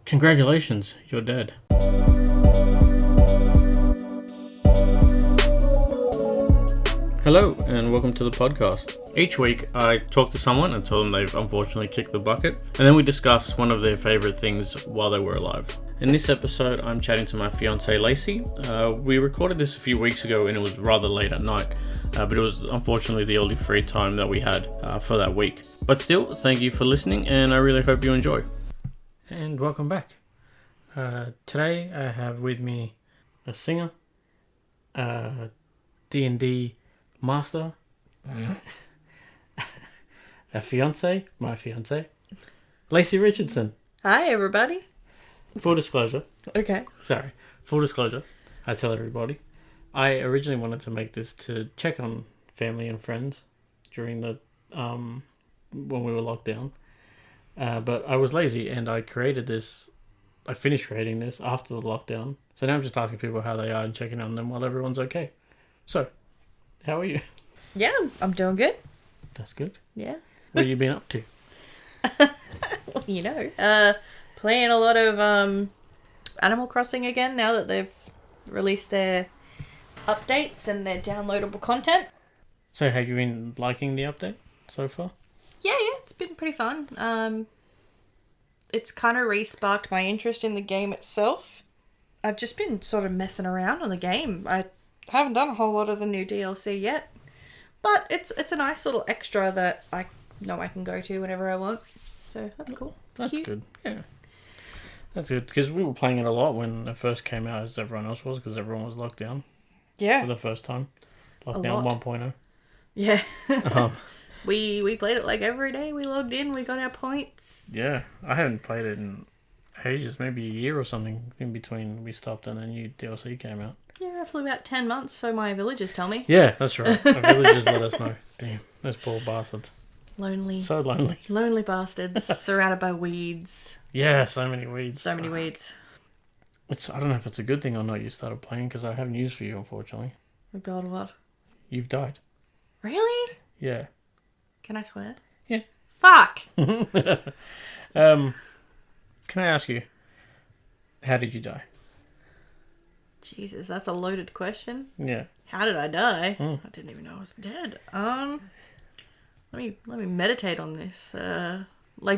Congratulations, you're dead. Hello, and welcome to the podcast. Each week, I talk to someone and tell them they've unfortunately kicked the bucket, and then we discuss one of their favourite things while they were alive. In this episode, I'm chatting to my fiancée, Lacey. We recorded this a few weeks ago, and it was rather late at night, but it was unfortunately the only free time that we had for that week. But still, thank you for listening, and I really hope you enjoy. And welcome back. Today I have with me a singer, D&D master, my fiance, Lacey Richardson. Hi, everybody. Full disclosure. Okay. Full disclosure. I tell everybody. I originally wanted to make this to check on family and friends during the when we were locked down, but I was lazy and I created this. I finished creating this after the lockdown. So now I'm just asking people how they are and checking on them while everyone's okay. So, how are you? Yeah, I'm doing good. That's good. Yeah. What have you been up to? Playing a lot of Animal Crossing again now that they've released their updates and their downloadable content. So have you been liking the update so far? Yeah, it's been pretty fun. It's kind of re-sparked my interest in the game itself. I've just been sort of messing around on the game. I haven't done a whole lot of the new DLC yet, but it's a nice little extra that I know I can go to whenever I want. So that's cool. That's good. Yeah. That's good, because we were playing it a lot when it first came out, as everyone else was, because everyone was locked down. Yeah. For the first time. Lockdown 1.0. Yeah. We played it like every day. We logged in, we got our points. Yeah, I haven't played it in ages, maybe a year or something in between we stopped and a new DLC came out. Yeah, roughly about 10 months, so my villagers tell me. Yeah, that's right. Our villagers let us know. Damn, those poor bastards. Lonely. So lonely. Lonely bastards, surrounded by weeds. Yeah, so many weeds. So many weeds. I don't know if it's a good thing or not you started playing, because I have news for you, unfortunately. Oh god, what? You've died. Really? Yeah. Can I swear? Yeah. Fuck! Can I ask you, how did you die? Jesus, that's a loaded question. Yeah. How did I die? I didn't even know I was dead. Let me meditate on this. Do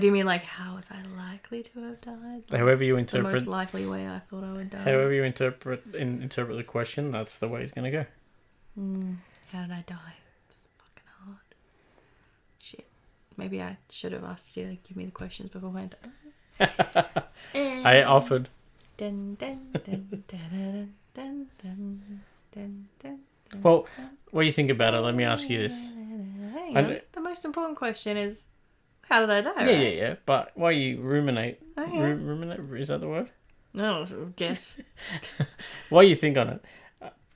you mean like how was I likely to have died? Like, however you interpret the most likely way I thought I would die. However you interpret the question, that's the way it's gonna go. How did I die? It's fucking hard. Shit. Maybe I should have asked you to give me the questions beforehand. I offered. Dun, dun, dun, dun, dun, dun, dun, dun, Well, what do you think about it? Let me ask you this. Hang on. The most important question is, how did I die? Yeah. But why you ruminate? Okay. Ruminate, is that the word? No, guess. Why you think on it?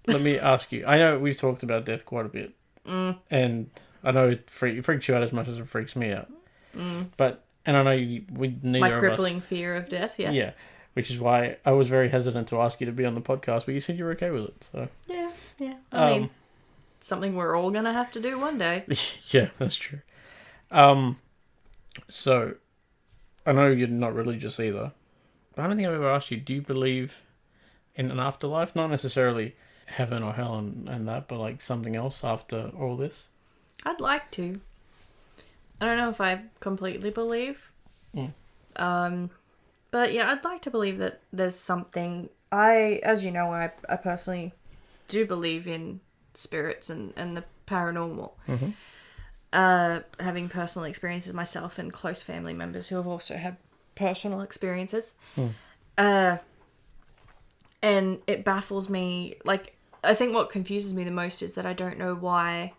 Let me ask you. I know we've talked about death quite a bit, and I know it freaks you out as much as it freaks me out. But I know we neither My of us. crippling fear of death. Yes. Yeah, which is why I was very hesitant to ask you to be on the podcast, but you said you were okay with it. So yeah. I mean, something we're all gonna have to do one day. Yeah, that's true. So I know you're not religious either, but I don't think I've ever asked you, do you believe in an afterlife? Not necessarily heaven or hell and that, but like something else after all this? I'd like to. I don't know if I completely believe. But yeah, I'd like to believe that there's something. As you know, I personally do believe in spirits and the paranormal. Having personal experiences myself and close family members who have also had personal experiences. And it baffles me. Like, I think what confuses me the most is that I don't know why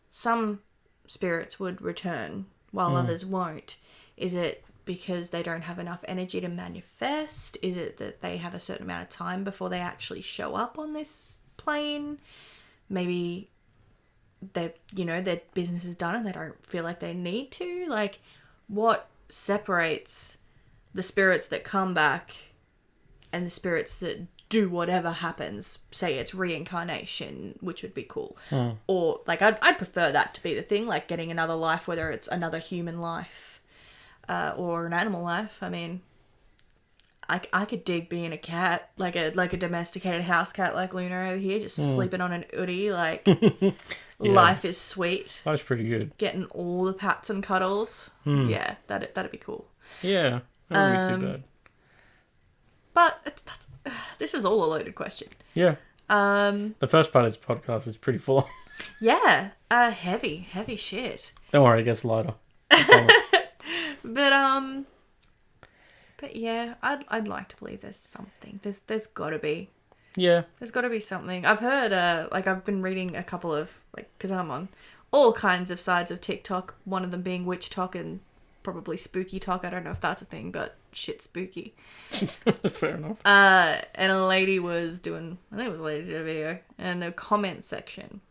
some spirits would return while others won't. Is it because they don't have enough energy to manifest? Is it that they have a certain amount of time before they actually show up on this plane? Maybe their business is done and they don't feel like they need to. Like, what separates the spirits that come back and the spirits that do whatever happens? Say it's reincarnation, which would be cool. Or, like, I'd prefer that to be the thing, like getting another life, whether it's another human life or an animal life. I mean, I could dig being a cat, like a domesticated house cat like Luna over here, just sleeping on an Udi. Like, life is sweet. That's pretty good. Getting all the pats and cuddles. Yeah, that'd be cool. Yeah, that wouldn't be too bad. But this is all a loaded question. Yeah. The first part of this podcast is pretty full on. Yeah, heavy shit. Don't worry, it gets lighter. But yeah, I'd like to believe there's something. There's gotta be. Yeah. There's gotta be something. I've heard, I've been reading a couple of, because I'm on all kinds of sides of TikTok, one of them being witch talk and probably spooky talk. I don't know if that's a thing, but shit spooky. Fair enough. And a lady was doing, I think it was a lady did a video, and the comment section,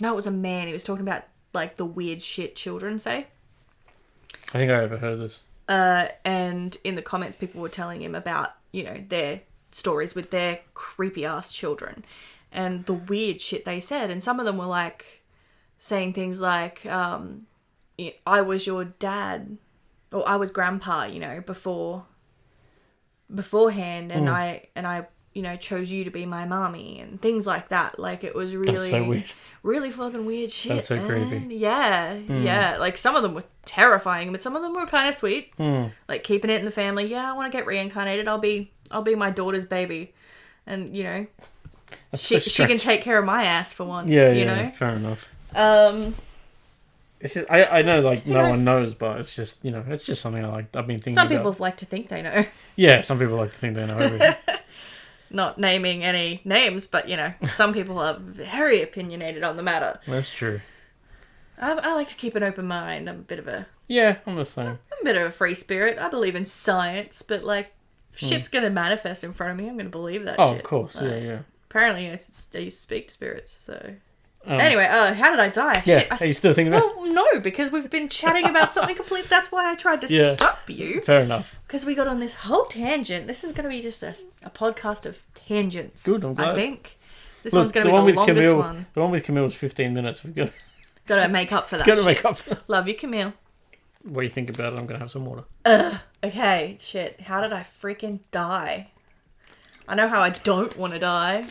no, it was a man, he was talking about, like, the weird shit children say. I think I overheard this. And in the comments, people were telling him about, their stories with their creepy ass children and the weird shit they said. And some of them were like saying things like, I was your dad, or I was grandpa, beforehand, and I chose you to be my mommy, and things like that. Like, it was really, that's so weird. Really fucking weird shit. That's so man. creepy. Yeah. Like, some of them were terrifying, but some of them were kind of sweet. Like, keeping it in the family. Yeah, I want to get reincarnated. I'll be my daughter's baby, and she can take care of my ass for once. Yeah. Fair enough. It's just, I know, like, no one knows, but it's just, it's just something I've been thinking Some about. people like to think they know. Yeah, some people like to think they know everything. Not naming any names, but, some people are very opinionated on the matter. That's true. I like to keep an open mind. I'm a bit of a... Yeah, I'm the same. I'm a bit of a free spirit. I believe in science, but, like, if shit's going to manifest in front of me, I'm going to believe that shit. Oh, of course. Like, yeah. Apparently, I used to speak to spirits, so... Anyway, how did I die? Yeah, Shit, are you still thinking about it? Well, no, because we've been chatting about something complete. That's why I tried to stop you. Fair enough. Because we got on this whole tangent. This is going to be just a podcast of tangents. Good, I'm glad. I think. This one's going to be the longest one. The one with Camille was 15 minutes. We've got to make up for that Got to make up for that. Love you, Camille. What do you think about it? I'm going to have some water. Okay, shit. How did I freaking die? I know how I don't want to die.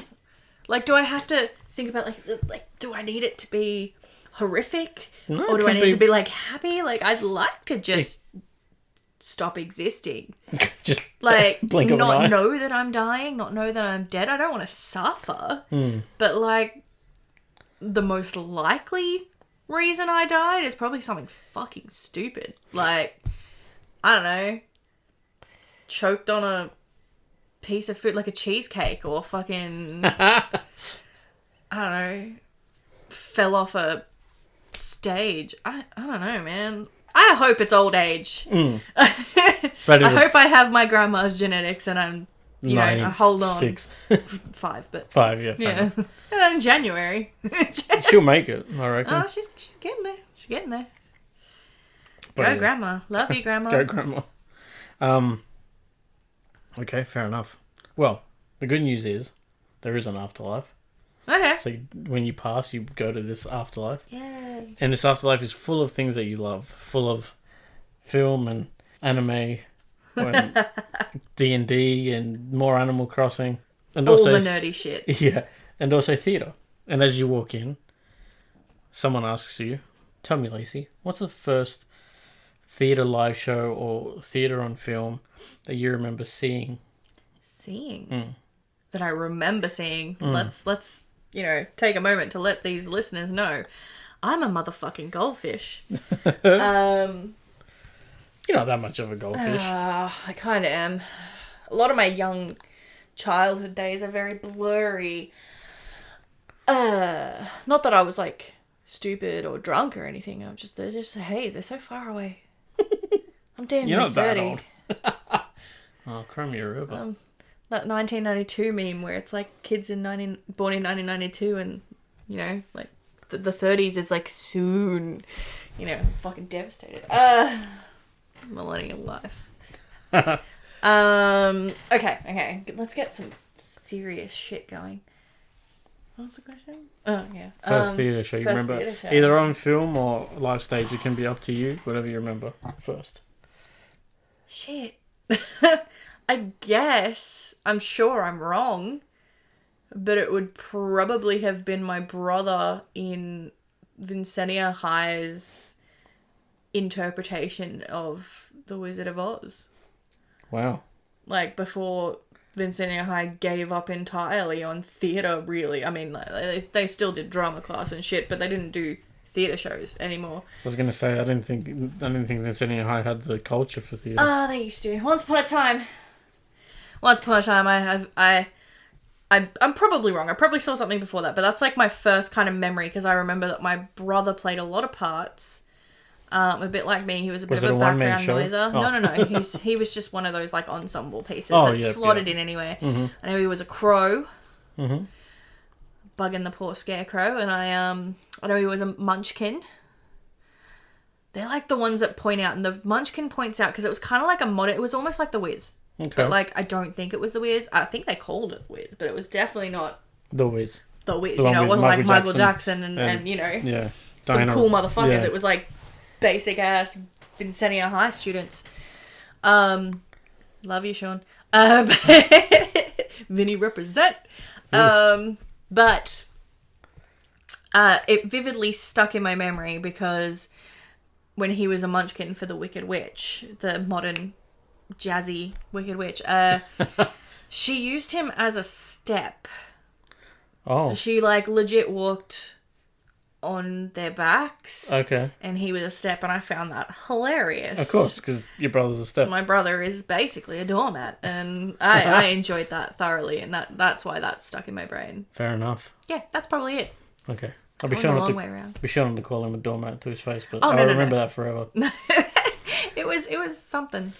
Like, do I have to think about, like, do I need it to be horrific? No, or do I need it to be, like, happy? Like, I'd like to just stop existing. Just, like, blink of an eye. Not know that I'm dying, not know that I'm dead. I don't want to suffer. But, like, the most likely reason I died is probably something fucking stupid. Like, I don't know, choked on a piece of food, like a cheesecake, or fucking I don't know, fell off a stage. I don't know, man. I hope it's old age. I hope I have my grandma's genetics and I'm I hold on. 6. 5, but 5, yeah. In January. She'll make it, I reckon. Oh, she's getting there. She's getting there. Go, Grandma. Love you, Grandma. Go, Grandma. Okay, fair enough. Well, the good news is there is an afterlife. Okay. So when you pass, you go to this afterlife. Yay. And this afterlife is full of things that you love. Full of film and anime and D&D and more Animal Crossing. And all also, the nerdy shit. Yeah. And also theatre. And as you walk in, someone asks you, tell me, Lacey, what's the first theatre live show or theatre on film that you remember seeing? That I remember seeing. Let's take a moment to let these listeners know I'm a motherfucking goldfish. You're not that much of a goldfish. I kind of am. A lot of my young childhood days are very blurry. Not that I was like stupid or drunk or anything. They're just a haze. They're so far away. I'm damn near 30. You're not that old. Oh, Crimea River. That 1992 meme where it's like kids born in 1992 and, like the 30s is like soon. I'm fucking devastated. Millennial life. Okay. Let's get some serious shit going. What was the question? Oh, yeah. First theatre show you remember. Either on film or live stage. It can be up to you. Whatever you remember first. Shit. I guess. I'm sure I'm wrong. But it would probably have been my brother in Vincennia High's interpretation of The Wizard of Oz. Wow. Like, before Vincennia High gave up entirely on theatre, really. I mean, like, they still did drama class and shit, but they didn't do theatre shows anymore. I was going to say, I didn't think Vincennia High had the culture for theatre. They used to. Once upon a time, I'm probably wrong. I probably saw something before that, but that's like my first kind of memory, because I remember that my brother played a lot of parts. A bit like me, he was a bit of a background noiser. Oh. No. He was just one of those like ensemble pieces that slotted in anywhere. Mm-hmm. I know he was a crow, mm-hmm. bugging the poor scarecrow, and I know he was a munchkin. They're like the ones that point out, and the munchkin points out because it was kind of like a mod. It was almost like the Wiz. Okay. But like, I don't think it was the Wiz. I think they called it Wiz, but it was definitely not the Wiz. The Wiz, you know, it wasn't like Michael Jackson and you know, yeah, some Diana, cool motherfuckers. Yeah. It was like basic ass Vincennia High students. Love you, Sean. Vinny represent. But it vividly stuck in my memory because when he was a munchkin for the Wicked Witch, the modern jazzy Wicked Witch, she used him as a step. Oh. She like legit walked on their backs. Okay. And he was a step, and I found that hilarious. Of course, because your brother's a step. My brother is basically a doormat, and I enjoyed that thoroughly, and that's why that stuck in my brain. Fair enough. Yeah, that's probably it. Okay. I'll be Going sure the not long way around. to be sure not to call him a doormat to his face, but Oh, I'll no, remember that forever. It was something.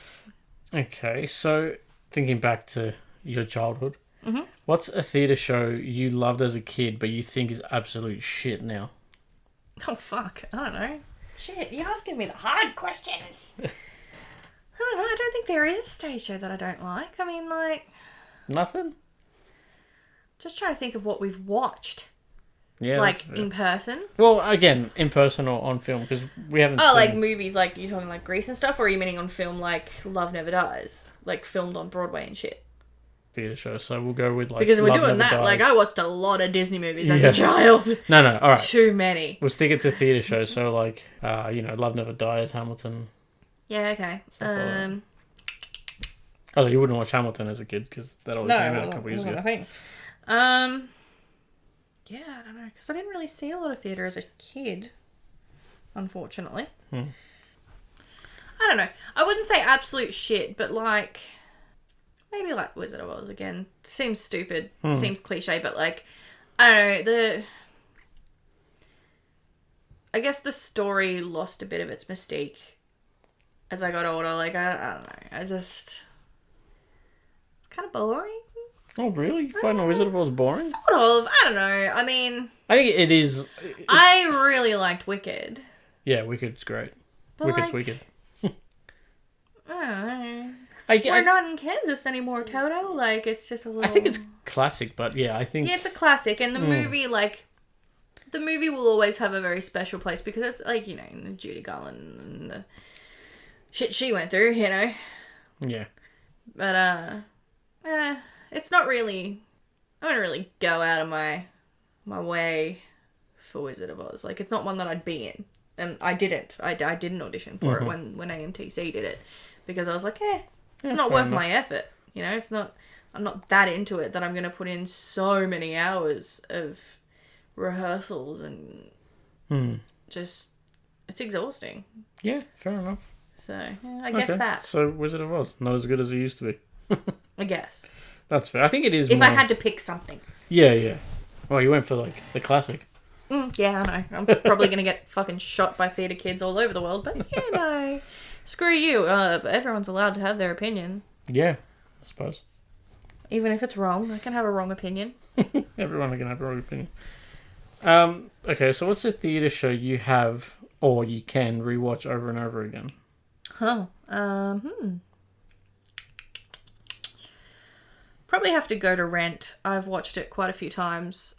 Okay, so thinking back to your childhood, mm-hmm. What's a theatre show you loved as a kid but you think is absolute shit now? Oh, fuck. I don't know. Shit, you're asking me the hard questions. I don't know. I don't think there is a stage show that I don't like. I mean, like... Nothing? Just trying to think of what we've watched. Yeah, like, in person. Well, again, in person or on film, because we haven't seen... like movies, like, you're talking like Grease and stuff, or are you meaning on film like Love Never Dies? Like, filmed on Broadway and shit? Theatre show, so we'll go with like because we're Love doing Never that. Dies. Like, I watched a lot of Disney movies as a child. No, all right. Too many. We'll stick it to theatre shows. So like, Love Never Dies, Hamilton. Yeah, okay. Although you wouldn't watch Hamilton as a kid because that always came out a couple years ago. I think. Yeah, I don't know, because I didn't really see a lot of theatre as a kid, unfortunately. I don't know. I wouldn't say absolute shit, but like. Maybe like Wizard of Oz again. Seems stupid. Seems cliche, but like, I don't know, I guess the story lost a bit of its mystique as I got older. Like, I don't know. It's kind of boring. Oh, really? You find the Wizard of Oz boring? Sort of. I don't know. I mean... I think it is... I really liked Wicked. Yeah, Wicked's great. But Wicked's like, Wicked. I don't know. We're We're not in Kansas anymore, Toto. Like, it's just a little... I think it's classic, but yeah, I think... Yeah, it's a classic. And the movie, like... The movie will always have a very special place because it's, like, you know, Judy Garland and the shit she went through, you know? Yeah. But, it's not really... I don't really go out of my way for Wizard of Oz. Like, it's not one that I'd be in. And I didn't. I didn't audition for it when AMTC did it. Because I was like, it's not worth my effort. You know, it's not... I'm not that into it that I'm going to put in so many hours of rehearsals and just... It's exhausting. Yeah, fair enough. So, yeah, I guess that. So, Wizard of Oz, not as good as it used to be. I guess. That's fair. I think it is If more... I had to pick something. Yeah. Well, you went for, like, the classic. Yeah, I know. I'm probably going to get fucking shot by theatre kids all over the world, but, you know... Screw you. Everyone's allowed to have their opinion. Yeah, I suppose. Even if it's wrong, I can have a wrong opinion. Everyone can have a wrong opinion. Okay, so what's a theatre show you have or you can rewatch over and over again? Probably have to go to Rent. I've watched it quite a few times.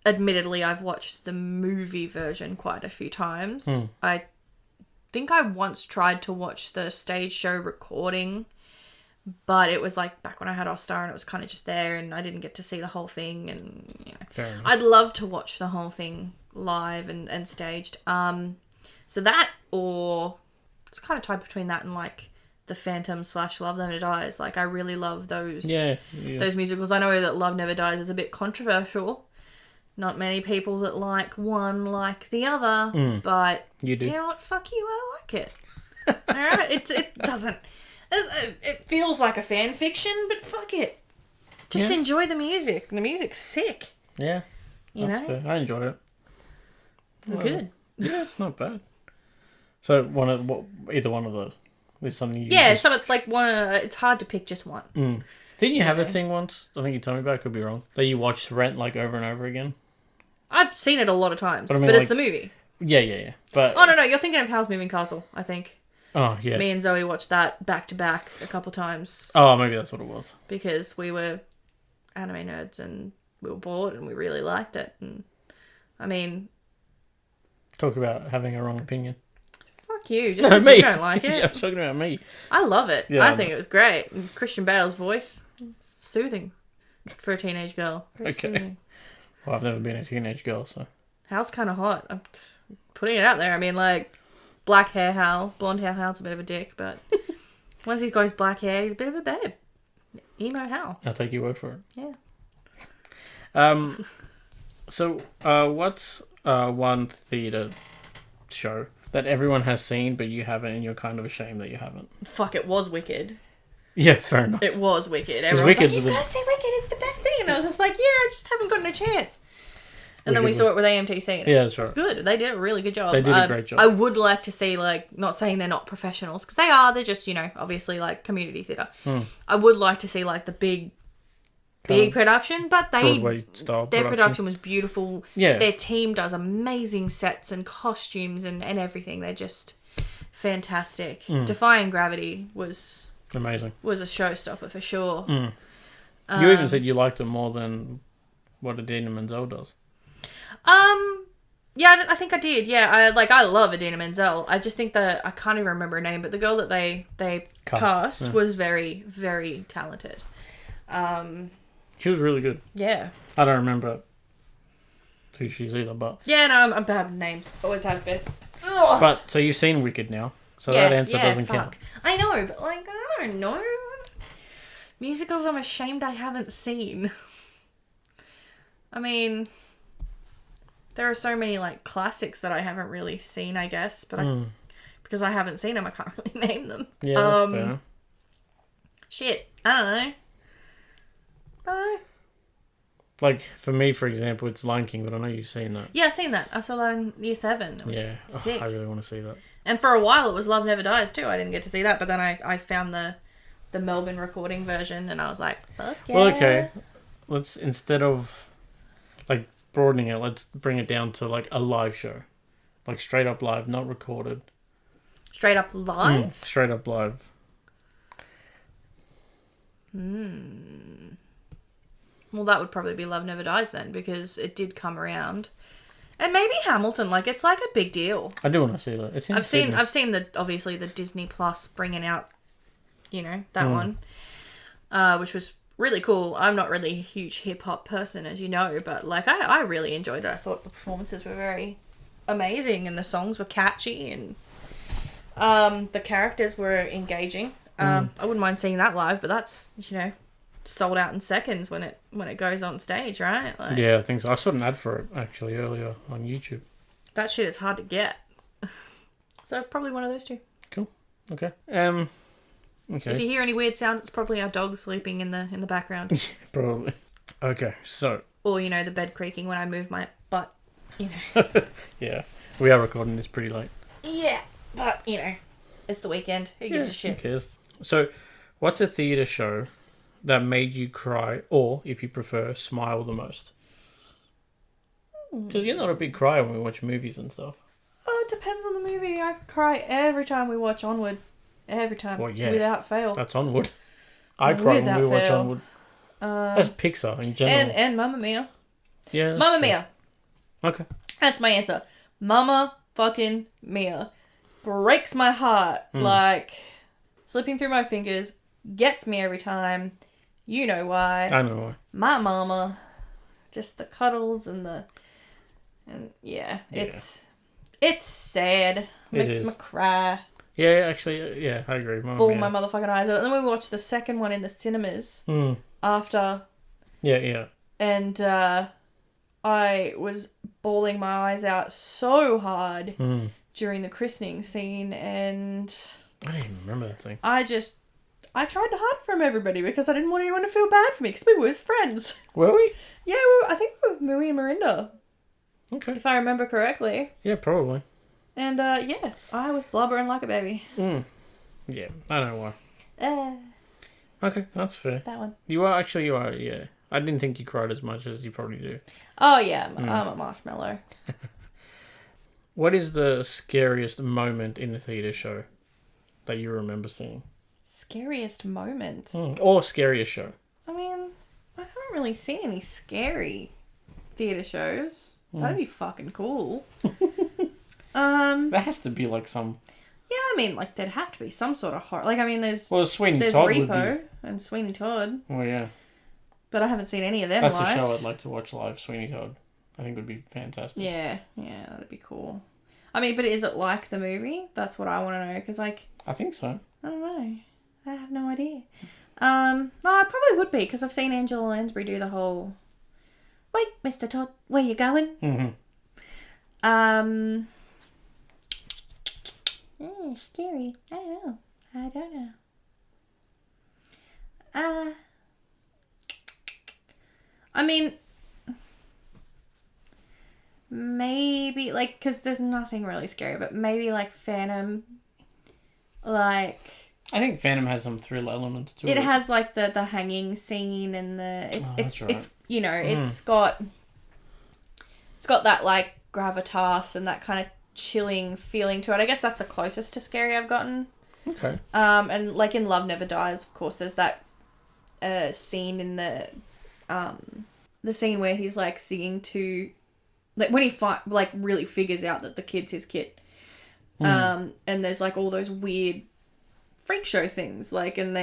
Admittedly, I've watched the movie version quite a few times. I think I once tried to watch the stage show recording But it was like back when I had All Star and it was kind of just there and I didn't get to see the whole thing. And, you know, Fair enough. I'd love to watch the whole thing live and staged. So that, or it's kind of tied between that and like the Phantom / Love Never Dies. Like I really love those those musicals. I know that Love Never Dies is a bit controversial. Not many people that like one like the other, but you do. You know what? Fuck you, I like it. All right, it doesn't. It feels like a fan fiction, but fuck it. Just enjoy the music. The music's sick. Yeah, that's fair. I enjoy it. It's good. Yeah, it's not bad. So either one of those is something you it's hard to pick just one. Didn't you have a thing once? I think you told me about. I could be wrong. That you watched Rent like over and over again. I've seen it a lot of times, but, but it's the movie. Yeah. But no, you're thinking of Howl's Moving Castle. I think. Oh yeah. Me and Zoe watched that back to back a couple times. Oh, maybe that's what it was. Because we were anime nerds and we were bored and we really liked it. And I mean, talk about having a wrong opinion. Fuck you, just because you don't like it. Yeah, I'm talking about me. I love it. Yeah, I think it was great. And Christian Bale's voice, soothing for a teenage girl. Very soothing. Well, I've never been a teenage girl, so. Hal's kind of hot. I'm putting it out there. I mean, like, black hair Hal, blonde hair Hal's a bit of a dick, but once he's got his black hair, he's a bit of a babe. Emo Hal. I'll take your word for it. Yeah. So, what's one theatre show that everyone has seen but you haven't, and you're kind of ashamed that you haven't? Fuck, it was Wicked. Yeah, fair enough. It was Wicked. Everyone was like, you've got to see Wicked, it's the best thing. And I was just like, yeah, I just haven't gotten a chance. And then we saw it with AMTC. And yeah, that's right. It was good. They did a really good job. They did a great job. I would like to see, like, not saying they're not professionals, because they are. They're just, you know, obviously, like, community theatre. I would like to see, like, the big production, but Broadway style their production was beautiful. Yeah. Their team does amazing sets and costumes and everything. They're just fantastic. Defying Gravity was amazing. Was a showstopper for sure. You even said you liked it more than what Idina Menzel does. Yeah, I think I did. Yeah, I love Idina Menzel. I just think that I can't even remember her name, but the girl that they cast was very, very talented. She was really good. Yeah. I don't remember who she is either, but yeah, no, I'm bad with names. Always have been. Ugh. But so you've seen Wicked now, so that answer doesn't count. I know, but like I don't know. Musicals I'm ashamed I haven't seen. I mean, there are so many like classics that I haven't really seen, I guess, but because I haven't seen them, I can't really name them. Yeah, that's fair. Shit, I don't know. Like for me, for example, it's Lion King, but I know you've seen that. Yeah, I've seen that. I saw that in year 7. It was sick. I really want to see that. And for a while, it was Love Never Dies too. I didn't get to see that, but then I found the Melbourne recording version, and I was like, fuck yeah. Well, okay. Let's, instead of like broadening it, let's bring it down to like a live show, like straight up live, not recorded. Straight up live. Straight up live. Well, that would probably be Love Never Dies then, because it did come around. And maybe Hamilton, like it's like a big deal. I do want to see that. It's I've seen the obviously the Disney Plus bringing out, you know, that one, which was really cool. I'm not really a huge hip hop person, as you know, but like I really enjoyed it. I thought the performances were very amazing, and the songs were catchy, and the characters were engaging. I wouldn't mind seeing that live, but that's, you know, sold out in seconds when it goes on stage, right? Like, yeah, I think so. I saw an ad for it actually earlier on YouTube. That shit is hard to get. So probably one of those two. Cool. Okay. Okay. If you hear any weird sounds, it's probably our dog sleeping in the background. Probably. Okay, so. Or, you know, the bed creaking when I move my butt. You know. Yeah, we are recording this pretty late. Yeah, but you know, it's the weekend. Who gives a shit? Who cares? So, what's a theatre show that made you cry, or, if you prefer, smile the most? Because you're not a big crier when we watch movies and stuff. Oh, it depends on the movie. I cry every time we watch Onward. Every time. Well, yeah. Without fail. That's Onward. I cry when we watch Onward. That's Pixar in general. And Mamma Mia. Yeah. Mamma Mia. Okay. That's my answer. Mamma fucking Mia. Breaks my heart. Like, slipping through my fingers. gets me every time. You know why. I know why. My mama. Just the cuddles and yeah. It's sad. Makes me cry. Yeah, actually, yeah, I agree. Bawl my motherfucking eyes out. And then we watched the second one in the cinemas after. Yeah. And I was bawling my eyes out so hard during the christening scene, and I don't even remember that scene. I tried to hide from everybody because I didn't want anyone to feel bad for me because we were with friends. Were we? Yeah, I think we were with Mui and Mirinda. Okay. If I remember correctly. Yeah, probably. And yeah, I was blubbering like a baby. Yeah, I don't know why. Okay, that's fair. That one. You are, yeah. I didn't think you cried as much as you probably do. Oh, yeah, I'm a marshmallow. What is the scariest moment in a theatre show that you remember seeing? Scariest moment? Or scariest show? I mean, I haven't really seen any scary theatre shows. That'd be fucking cool. There has to be like some... Yeah, I mean, like, there'd have to be some sort of horror. Like, I mean, there's Sweeney Todd Repo and Sweeney Todd. Oh, yeah. But I haven't seen any of them live. That's a show I'd like to watch live, Sweeney Todd. I think would be fantastic. Yeah, that'd be cool. I mean, but is it like the movie? That's what I want to know, because, like... I think so. I don't know. I have no idea. No, I probably would be, because I've seen Angela Lansbury do the whole... Wait, Mr. Todd, where you going? Scary. I don't know. I mean, maybe, like, because there's nothing really scary, but maybe, like, Phantom, like... I think Phantom has some thrill elements to it. It has, like, the hanging scene and it's you know, it's got that, like, gravitas and that kind of chilling feeling to it. I guess that's the closest to scary I've gotten. Okay. And, like, in Love Never Dies, of course, there's that scene in the scene where he's, like, singing to... Like, when he really figures out that the kid's his kid. And there's, like, all those weird freak show things, like, and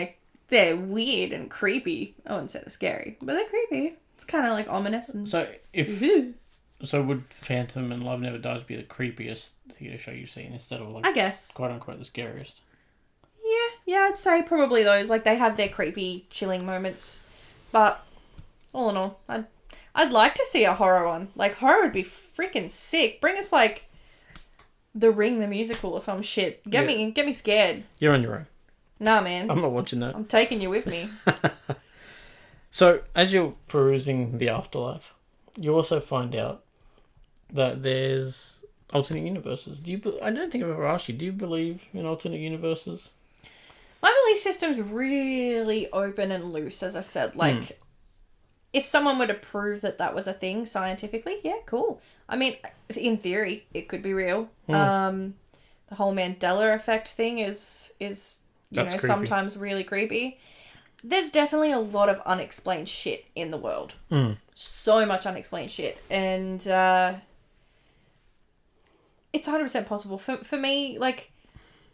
they're weird and creepy. I wouldn't say they're scary, but they're creepy. It's kind of, like, ominous. And So would Phantom and Love Never Dies be the creepiest theatre show you've seen instead of, like, I guess, quote unquote, the scariest? Yeah, I'd say probably those. Like, they have their creepy, chilling moments, but all in all, I'd like to see a horror one. Like, horror would be freaking sick. Bring us, like, The Ring the musical or some shit. Get me scared. You're on your own. Nah, man. I'm not watching that. I'm taking you with me. So, as you're perusing the afterlife, you also find out that there's alternate universes. I don't think I've ever asked you, do you believe in alternate universes? My belief system's really open and loose, as I said. Like, if someone were to prove that was a thing scientifically, yeah, cool. I mean, in theory, it could be real. The whole Mandela effect thing is creepy. Sometimes really creepy. There's definitely a lot of unexplained shit in the world. So much unexplained shit. And it's 100% possible. For me, like,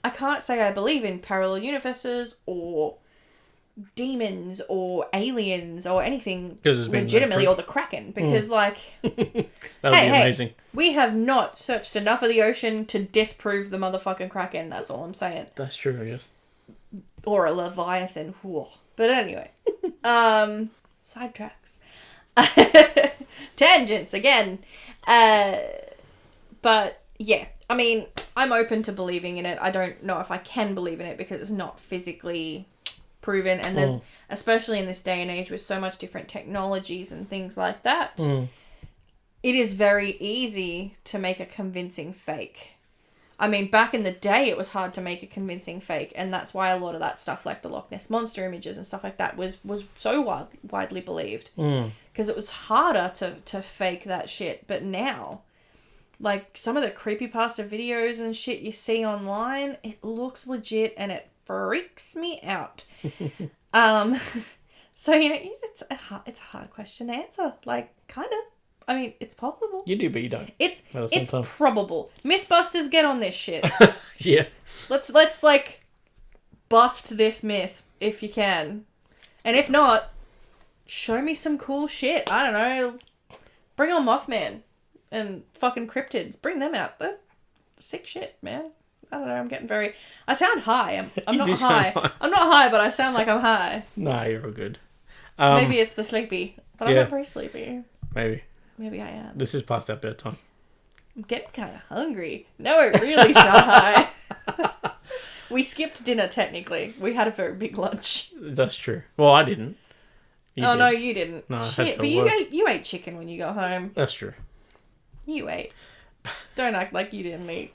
I can't say I believe in parallel universes or demons or aliens or anything legitimately, or the Kraken, because like that would be amazing. We have not searched enough of the ocean to disprove the motherfucking Kraken. That's all I'm saying. That's true, I guess. Or a Leviathan. Whoa. But anyway, sidetracks, tangents again. But yeah, I mean, I'm open to believing in it. I don't know if I can believe in it because it's not physically proven, and there's, especially in this day and age with so much different technologies and things like that, it is very easy to make a convincing fake. I mean, back in the day, it was hard to make a convincing fake, and that's why a lot of that stuff, like the Loch Ness Monster images and stuff like that, was so widely believed. Because it was harder to fake that shit. But now, like, some of the creepypasta videos and shit you see online, it looks legit, and it freaks me out. So, you know, it's a hard question to answer. Like, kind of. I mean, it's possible. You do, but you don't. It's probable. Mythbusters, get on this shit. Yeah. Let's like bust this myth. if you can. And if not, show me some cool shit. I don't know. Bring on Mothman and fucking cryptids. Bring them out. They're sick shit, man. I don't know. I sound high. I'm not high. I'm not high, but I sound like I'm high. Nah, you're all good. Maybe it's the sleepy, but I'm not very sleepy. Maybe I am. This is past our bedtime. I'm getting kind of hungry. No, I really sound high. We skipped dinner, technically. We had a very big lunch. That's true. Well, I didn't. You did. No, you didn't. No, shit, but you ate chicken when you got home. That's true. You ate. Don't act like you didn't eat.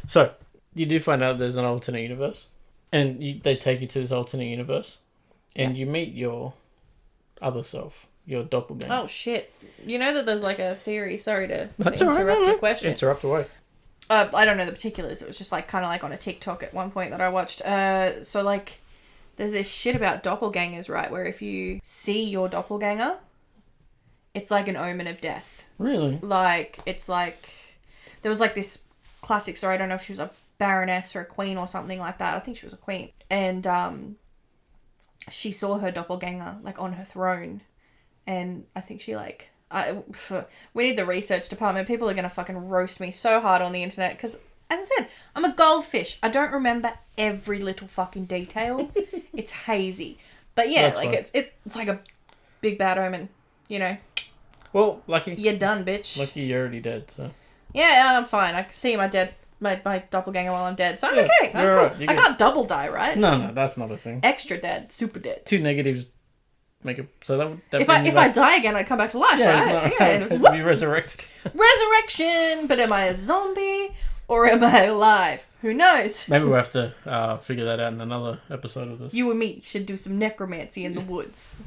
So, you do find out there's an alternate universe. And they take you to this alternate universe. And you meet your other self. Your doppelganger. Oh, shit. You know that there's like a theory. Sorry to That's interrupt your question. Interrupt away. I don't know the particulars. It was just like kind of like on a TikTok at one point that I watched. So like there's this shit about doppelgangers, right? Where if you see your doppelganger, it's like an omen of death. Really? Like, it's like, there was like this classic story. I don't know if she was a baroness or a queen or something like that. I think she was a queen. And she saw her doppelganger like on her throne. And I think she like... we need the research department. People are going to fucking roast me so hard on the internet because, as I said, I'm a goldfish. I don't remember every little fucking detail. It's hazy. But yeah, that's like fine. It's like a big bad omen, you know. Well, lucky. You're done, bitch. Lucky you're already dead, so. Yeah, I'm fine. I can see my doppelganger while I'm dead. So I'm okay. I'm cool. Right. I can't double die, right? No, that's not a thing. Extra dead. Super dead. 2 negatives make it... So that would... If I die again, I'd come back to life, right? Yeah, be resurrected. Resurrection! But am I a zombie? Or am I alive? Who knows? Maybe we'll have to figure that out in another episode of this. You and me should do some necromancy in the woods.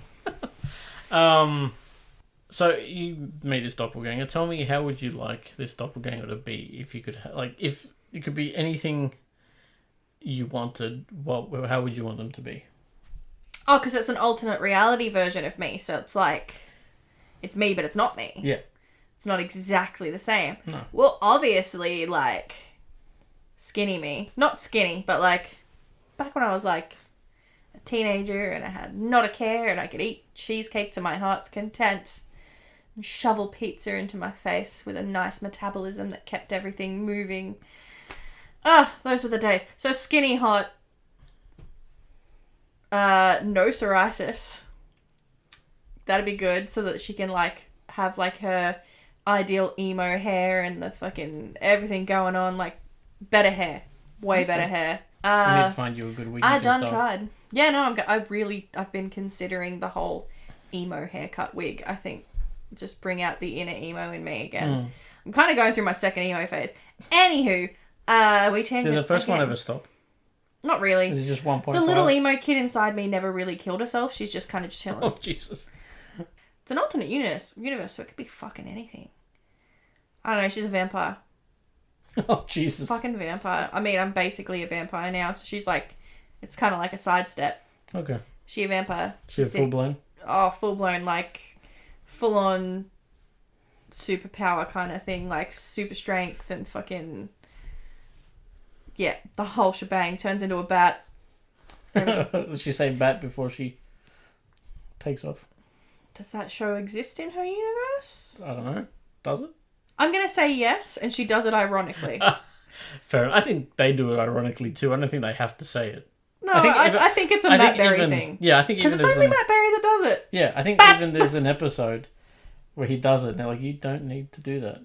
So you meet this doppelganger. Tell me, how would you like this doppelganger to be? If you could... if it could be anything you wanted, how would you want them to be? Oh, because it's an alternate reality version of me. So it's like, it's me, but it's not me. Yeah. It's not exactly the same. No. Well, obviously, like, skinny me. Not skinny, but like, back when I was like a teenager and I had not a care and I could eat cheesecake to my heart's content and shovel pizza into my face with a nice metabolism that kept everything moving. Those were the days. So skinny, hot, no psoriasis. That'd be good so that she can like have like her ideal emo hair and the fucking everything going on, like better hair. Way better hair. I need to find you a good wig. I done tried. Yeah, no, I've been considering the whole emo haircut wig. I think just bring out the inner emo in me again. I'm kind of going through my second emo phase. Anywho, we tangent. Did the first again. one ever stop? Not really. Is it just 1.5? The little emo kid inside me never really killed herself. She's just kind of chilling. Oh, Jesus. It's an alternate universe, so it could be fucking anything. I don't know, she's a vampire. Oh, Jesus. Fucking vampire. I mean, I'm basically a vampire now, so she's like, it's kind of like a sidestep. Okay. She a vampire. She's full-blown? Oh, full-blown, like, full-on superpower kind of thing, like super strength and fucking... Yeah, the whole shebang. Turns into a bat. Did she say bat before she takes off? Does that show exist in her universe? I don't know. Does it? I'm going to say yes, and she does it ironically. Fair enough. I think they do it ironically too. I don't think they have to say it. No, I think it's a Matt Berry thing. Yeah, I think even... Because it's only Matt Berry that does it. Yeah, I think even there's an episode where he does it, and they're like, you don't need to do that.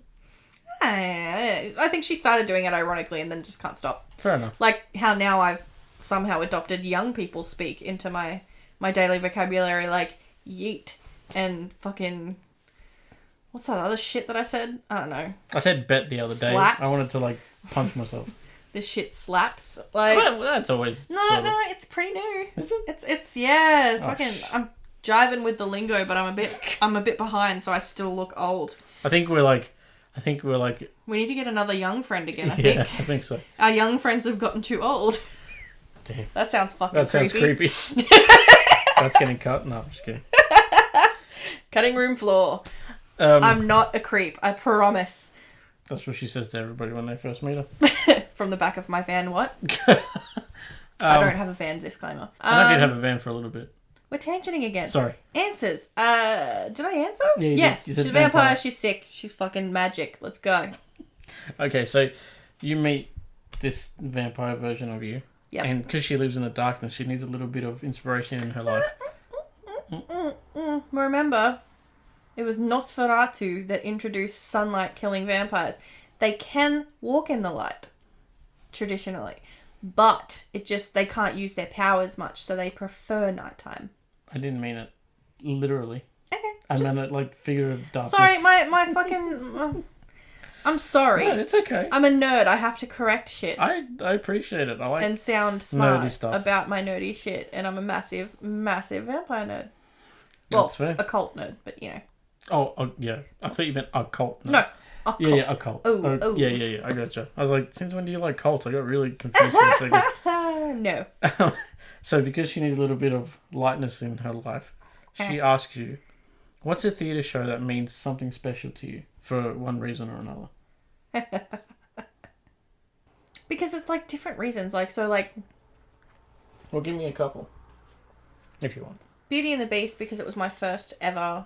I think she started doing it ironically and then just can't stop. Fair enough. Like how now I've somehow adopted young people speak into my daily vocabulary, like yeet and fucking... What's that other shit that I said? I don't know. I said bet the other day. Slaps. I wanted to like punch myself. This shit slaps. Like, well, that's always... No, it's pretty new. Is it? It's yeah, fucking... I'm jiving with the lingo, but I'm a bit behind, so I still look old. I think we're like... We need to get another young friend again, I think. Yeah, I think so. Our young friends have gotten too old. Damn. That sounds fucking creepy. That sounds creepy. That's getting cut? No, I'm just kidding. Cutting room floor. I'm not a creep, I promise. That's what she says to everybody when they first meet her. From the back of my van, what? I don't have a van disclaimer. I did have a van for a little bit. We're tangenting again. Sorry. Answers. Did I answer? Yeah, yes. You She's a vampire. She's sick. She's fucking magic. Let's go. Okay, so you meet this vampire version of you. Yeah. And because she lives in the darkness, she needs a little bit of inspiration in her life. Remember, it was Nosferatu that introduced sunlight-killing vampires. They can walk in the light, traditionally. But they can't use their powers much, so they prefer nighttime. I didn't mean it literally. Okay. I meant it like figurative darkness. Sorry, my fucking... I'm sorry. No, it's okay. I'm a nerd. I have to correct shit. I appreciate it. I like and sound smart nerdy stuff about my nerdy shit. And I'm a massive, massive vampire nerd. That's fair. Occult nerd, but you know. Oh, yeah. I thought you meant occult. No. Occult. Yeah, occult. Oh. Yeah. I gotcha. I was like, since when do you like cults? I got really confused for a second. No. So because she needs a little bit of lightness in her life, she asks you, what's a theatre show that means something special to you for one reason or another? Because it's like different reasons. Well, give me a couple. If you want. Beauty and the Beast, because it was my first ever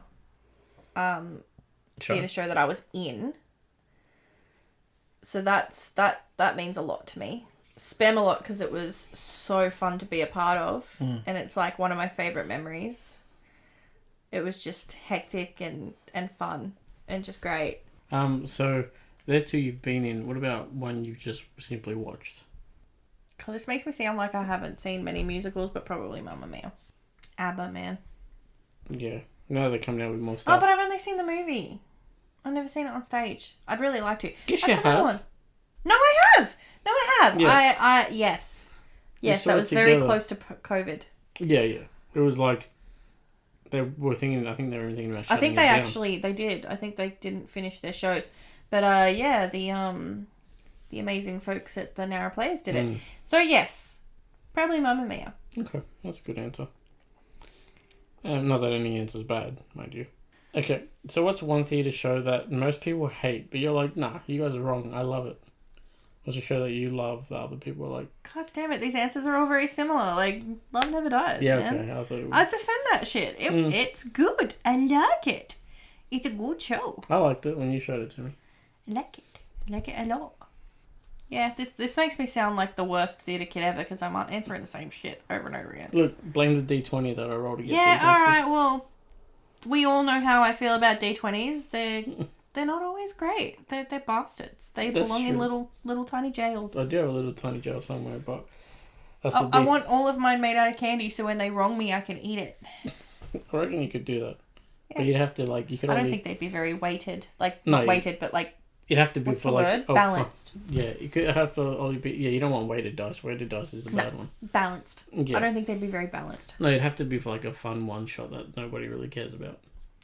theatre show that I was in. So that means a lot to me. Spamalot, because it was so fun to be a part of. And it's like one of my favourite memories. It was just hectic and fun and just great. So there two you've been in. What about one you've just simply watched? God, this makes me sound like I haven't seen many musicals, but probably Mamma Mia. ABBA, man. Yeah. No, they're coming out with more stuff. Oh, but I've only seen the movie. I've never seen it on stage. I'd really like to. Yes, you have. One. No, I have. Yeah. Yes. Yes, that was very close to COVID. Yeah. It was like they were thinking. I think they were thinking about. I think they did. I think they didn't finish their shows, but the amazing folks at the Narrow Players did it. So yes, probably Mamma Mia. Okay, that's a good answer. Not that any answer's bad, mind you. Okay, so what's one theatre show that most people hate, but you're like, nah, you guys are wrong. I love it. What's a show that you love that other people are like? God damn it, these answers are all very similar. Like, Love Never Dies, yeah, man. okay. I thought I defend that shit. It's good. I like it. It's a good show. I liked it when you showed it to me. I like it. I like it a lot. Yeah, this makes me sound like the worst theatre kid ever because I'm answering the same shit over and over again. Look, blame the D20 that I rolled to get yeah, these alright, well, we all know how I feel about D20s. They're not always great. They're bastards. They belong in little tiny jails. I do have a little tiny jail somewhere, but that's I want all of mine made out of candy so when they wrong me, I can eat it. I reckon you could do that. Yeah. But you'd have to, you could I only... don't think they'd be very weighted. Not weighted, but It'd have to be what's for the word? Balanced. Yeah, you could have for only be... Yeah, you don't want weighted dice. Weighted dice is the bad one. Balanced. Yeah. I don't think they'd be very balanced. No, it'd have to be for a fun one shot that nobody really cares about.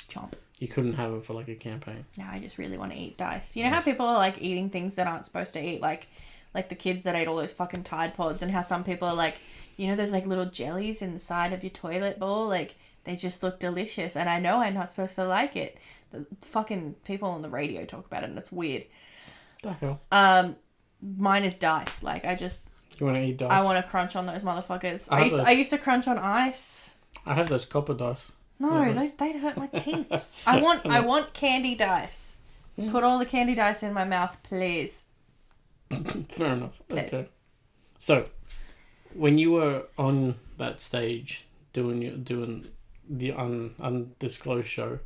Chomp. You couldn't have it for a campaign. No, I just really want to eat dice. You know how people are eating things that aren't supposed to eat, like the kids that ate all those fucking Tide Pods, and how some people are those little jellies inside of your toilet bowl, they just look delicious, and I know I'm not supposed to like it. The fucking people on the radio talk about it, and it's weird. The hell? Mine is dice. You want to eat dice? I want to crunch on those motherfuckers. I used to crunch on ice. I have those copper dice. No, they'd hurt my teeth. I want candy dice. Yeah. Put all the candy dice in my mouth, please. Fair enough. Please. Okay. So, when you were on that stage doing the undisclosed show,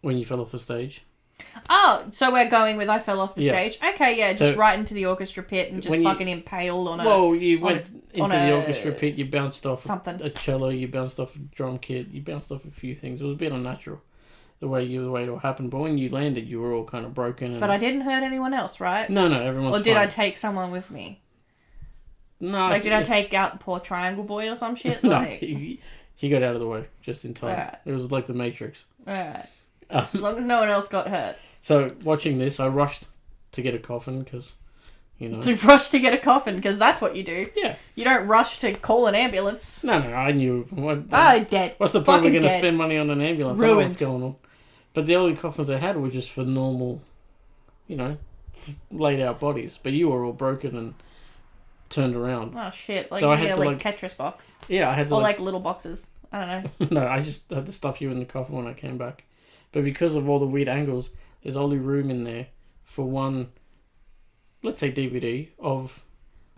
when you fell off the stage. Oh, so we're going with I fell off the stage. Okay, yeah, just right into the orchestra pit and just fucking impaled on a... Well, you went into the orchestra pit, you bounced off something. A cello, you bounced off a drum kit, you bounced off a few things. It was a bit unnatural, the way it all happened. But when you landed, you were all kind of broken. But I didn't hurt anyone else, right? No, everyone's fine. Or did I take someone with me? No. Did I take out the poor triangle boy or some shit? No, he got out of the way just in time. Right. It was like the Matrix. Alright. As long as no one else got hurt. So, watching this, I rushed to get a coffin because, To rush to get a coffin, because that's what you do. Yeah. You don't rush to call an ambulance. No, I knew. Dead. What's the point? We're going to spend money on an ambulance? Ruined. I know what's going on. But the only coffins I had were just for normal, laid out bodies. But you were all broken and turned around. Oh shit! Like So I you had need to, a like- Tetris box, Yeah, I had to or like little boxes. I don't know. No, I just had to stuff you in the coffin when I came back. But because of all the weird angles, there's only room in there for one, let's say DVD of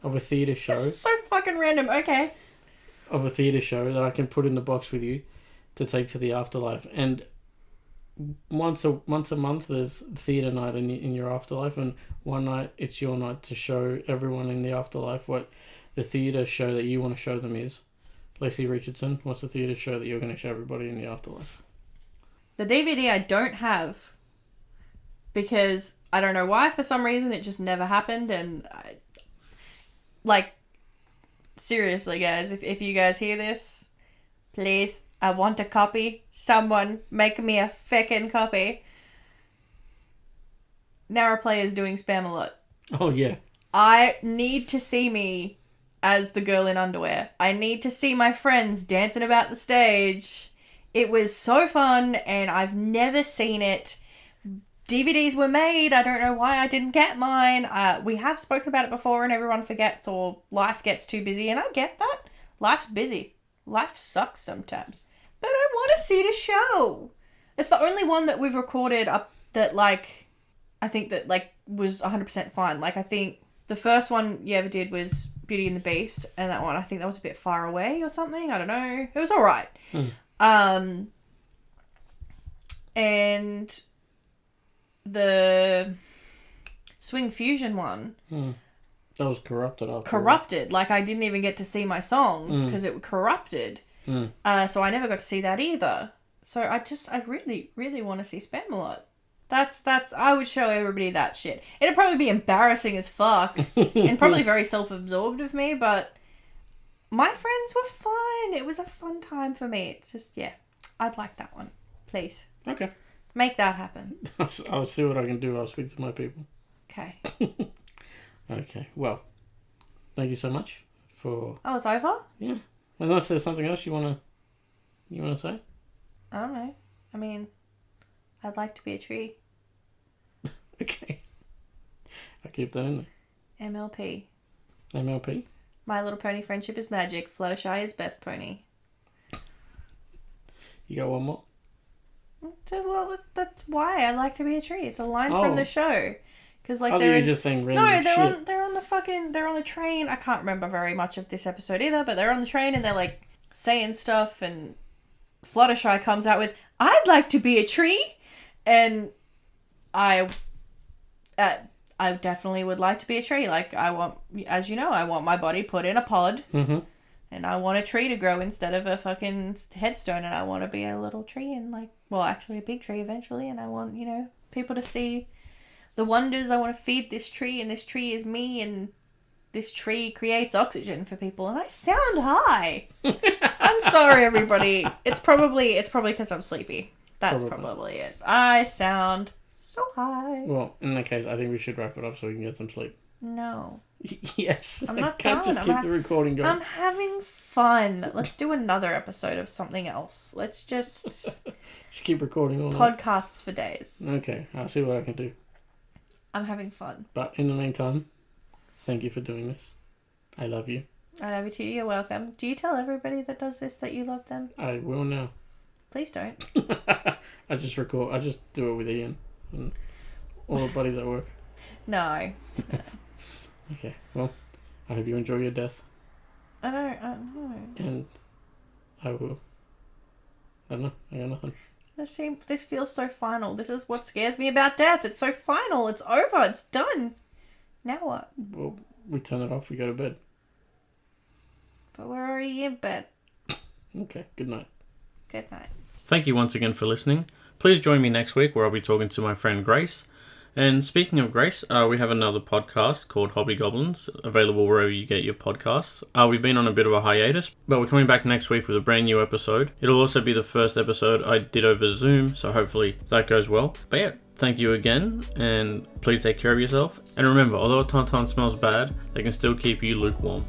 a theatre show. This is so fucking random. Okay. Of a theatre show that I can put in the box with you to take to the afterlife. And once a month there's theatre night in your afterlife, and one night it's your night to show everyone in the afterlife what the theatre show that you want to show them is. Lacey Richardson, what's the theatre show that you're going to show everybody in the afterlife? The DVD I don't have because I don't know why. For some reason, it just never happened. And seriously, guys, if you guys hear this, please, I want a copy. Someone make me a feckin' copy. Narraplay is doing Spam-A-Lot. Oh, yeah. I need to see me as the girl in underwear. I need to see my friends dancing about the stage. It was so fun, and I've never seen it. DVDs were made. I don't know why I didn't get mine. We have spoken about it before, and everyone forgets, or life gets too busy, and I get that. Life's busy. Life sucks sometimes. But I want to see the show. It's the only one that we've recorded up that, I think that, was 100% fun. I think the first one you ever did was Beauty and the Beast, and that one, I think that was a bit far away or something. I don't know. It was alright. And the Swing Fusion one. That was corrupted after. Corrupted. I didn't even get to see my song because it corrupted. So I never got to see that either. So I really, really want to see Spam-A-Lot. That's I would show everybody that shit. It'd probably be embarrassing as fuck and probably very self-absorbed of me, but my friends were fun. It was a fun time for me. It's just, yeah, I'd like that one. Please. Okay. Make that happen. I'll see what I can do. I'll speak to my people. Okay. Okay. Well, thank you so much for... Oh, it's over? Yeah. Unless there's something else you wanna say? I don't know. I mean, I'd like to be a tree. Okay. I'll keep that in there. MLP. MLP? My Little Pony Friendship is Magic. Fluttershy is best pony. You got one more? Well, that's why I like to be a tree. It's a line from the show. Because I thought you were just saying random shit. they're on the train. I can't remember very much of this episode either, but they're on the train and they're saying stuff, and Fluttershy comes out with, "I'd like to be a tree," and I definitely would like to be a tree. I want, as you know, I want my body put in a pod, and I want a tree to grow instead of a fucking headstone, and I want to be a little tree and actually a big tree eventually, and I want, people to see the wonders. I want to feed this tree, and this tree is me, and this tree creates oxygen for people, and I sound high. I'm sorry, everybody. It's probably because I'm sleepy. That's probably it. I sound so high. Well, in that case, I think we should wrap it up so we can get some sleep. No. Yes. I'm not can't done. just keep the recording going. I'm having fun. Let's do another episode of something else. Let's just keep recording all night. Podcasts for days. Okay, I'll see what I can do. I'm having fun. But in the meantime, thank you for doing this. I love you. I love you too. You're welcome. Do you tell everybody that does this that you love them? I will now. Please don't. I just do it with Ian and all the buddies at work. No. Okay, well, I hope you enjoy your death. I don't know. And I will. I don't know. I got nothing. This feels so final. This is what scares me about death. It's so final. It's over. It's done. Now what? Well, we turn it off. We go to bed. But we're already in bed. Okay, good night. Good night. Thank you once again for listening. Please join me next week where I'll be talking to my friend Grace. And speaking of Grace, we have another podcast called Hobby Goblins, available wherever you get your podcasts. We've been on a bit of a hiatus, but we're coming back next week with a brand new episode. It'll also be the first episode I did over Zoom, so hopefully that goes well. But yeah, thank you again, and please take care of yourself. And remember, although a tauntaun smells bad, they can still keep you lukewarm.